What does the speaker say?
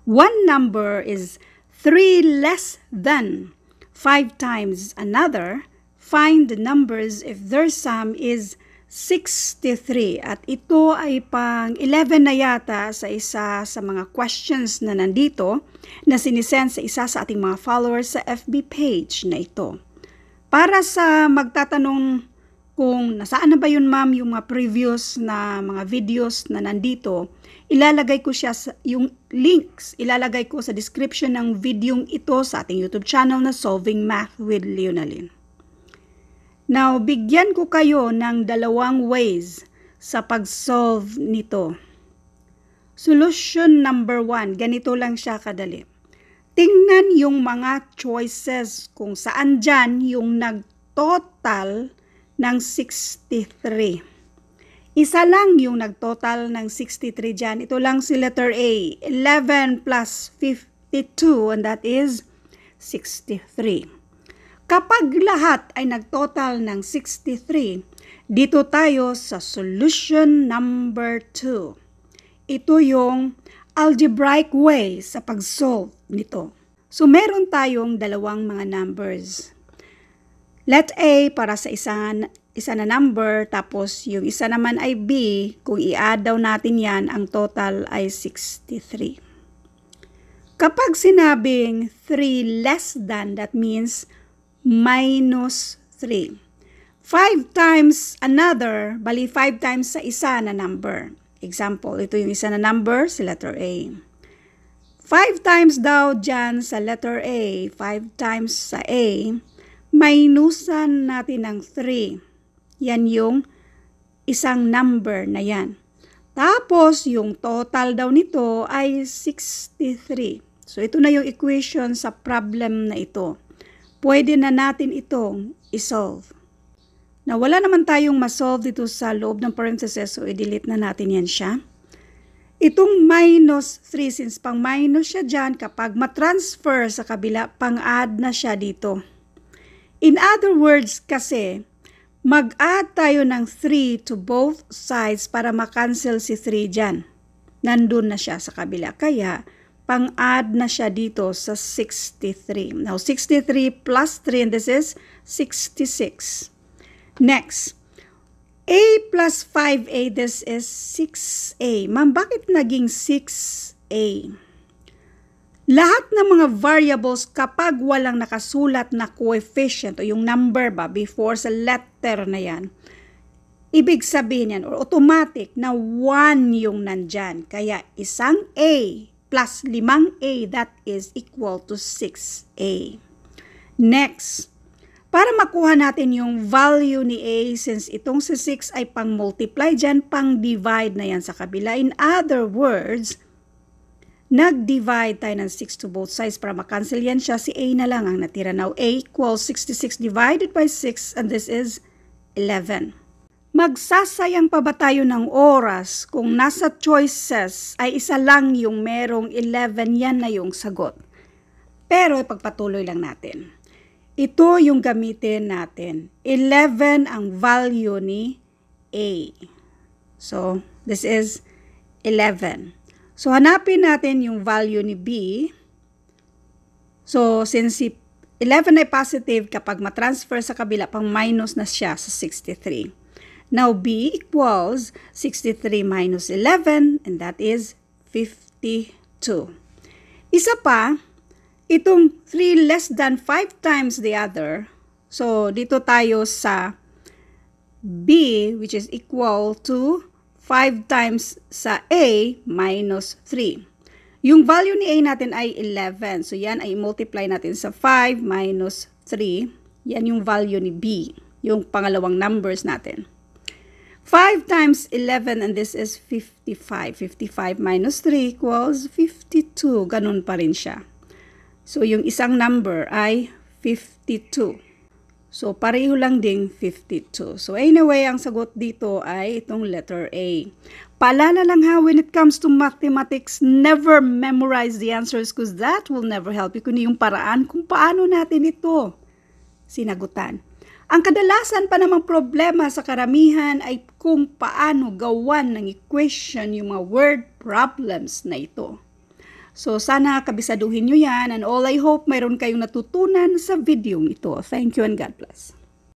one number is 3 less than 5 times another, find the numbers if their sum is 63. At ito ay pang 11 na yata sa isa sa mga questions na nandito na sinisend sa isa sa ating mga followers sa FB page na ito. Para sa magtatanong kung nasaan na ba yun ma'am yung mga previous na mga videos na nandito, ilalagay ko siya sa yung links, ilalagay ko sa description ng video ito sa ating YouTube channel na Solving Math with Leonalyn. Now, bigyan ko kayo ng dalawang ways sa pag-solve nito. Solution number 1, ganito lang siya kadali. Tingnan yung mga choices kung saan dyan yung nag-total ng 63. Isa lang yung nag-total ng 63 dyan. Ito lang si letter A. 11 plus 52 and that is 63. Kapag lahat ay nag-total ng 63, dito tayo sa solution number 2. Ito yung algebraic way sa pag-solve nito. So, meron tayong dalawang mga numbers. Let A para sa isa na number, tapos yung isa naman ay B. Kung i-add daw natin yan, ang total ay 63. Kapag sinabing 3 less than, that means minus 3. 5 times another, bali 5 times sa isa na number. Example, ito yung isa na number, si letter A. 5 times daw dyan sa letter A, 5 times sa A, minusan natin ng 3. Yan yung isang number na yan. Tapos, yung total daw nito ay 63. So, ito na yung equation sa problem na ito. Pwede na natin itong isolve. Na wala naman tayong masolve dito sa loob ng parentheses, so i-delete na natin yan siya. Itong minus 3, since pang minus siya dyan, kapag matransfer sa kabila, pang-add na siya dito. In other words kasi, mag-add tayo ng 3 to both sides para makancel si 3 dyan. Nandun na siya sa kabila. Kaya, pang-add na siya dito sa 63. Now, 63 plus 3, and this is 66. Next, A plus 5A, this is 6A. Ma'am, bakit naging 6A? Lahat ng mga variables kapag walang nakasulat na coefficient o yung number ba before sa letter na yan, ibig sabihin yan or automatic na 1 yung nandyan. Kaya isang A plus 5A, that is equal to 6A. Next, para makuha natin yung value ni A, since itong si 6 ay pang-multiply dyan, pang-divide na yan sa kabila. In other words, nag-divide tayo ng 6 to both sides para makancel yan siya. Si A na lang ang natira. Now, A equals 66 divided by 6, and this is 11. Magsasayang pa ba tayo ng oras kung nasa choices ay isa lang yung merong 11, yan na yung sagot. Pero ipagpatuloy lang natin. Ito yung gamitin natin. 11 ang value ni A. So, this is 11. So, hanapin natin yung value ni B. So, since si 11 ay positive, kapag matransfer sa kabila, pang minus na siya sa 63. Now, B equals 63 minus 11, and that is 52. Isa pa, itong 3 less than 5 times the other. So, dito tayo sa B, which is equal to 5 times sa A minus 3. Yung value ni A natin ay 11. So, yan ay multiply natin sa 5 minus 3. Yan yung value ni B, yung pangalawang numbers natin. 5 times 11, and this is 55. 55 minus 3 equals 52. Ganun pa rin siya. So, yung isang number ay 52. So, pareho lang ding 52. So, anyway, ang sagot dito ay itong letter A. Paalala lang ha, when it comes to mathematics, never memorize the answers because that will never help you. Kundi yung paraan kung paano natin ito sinagutan. Ang kadalasan pa namang problema sa karamihan ay kung paano gawan ng equation yung mga word problems na ito. So, sana kabisaduhin nyo yan. And all I hope, mayroon kayong natutunan sa video ito. Thank you and God bless.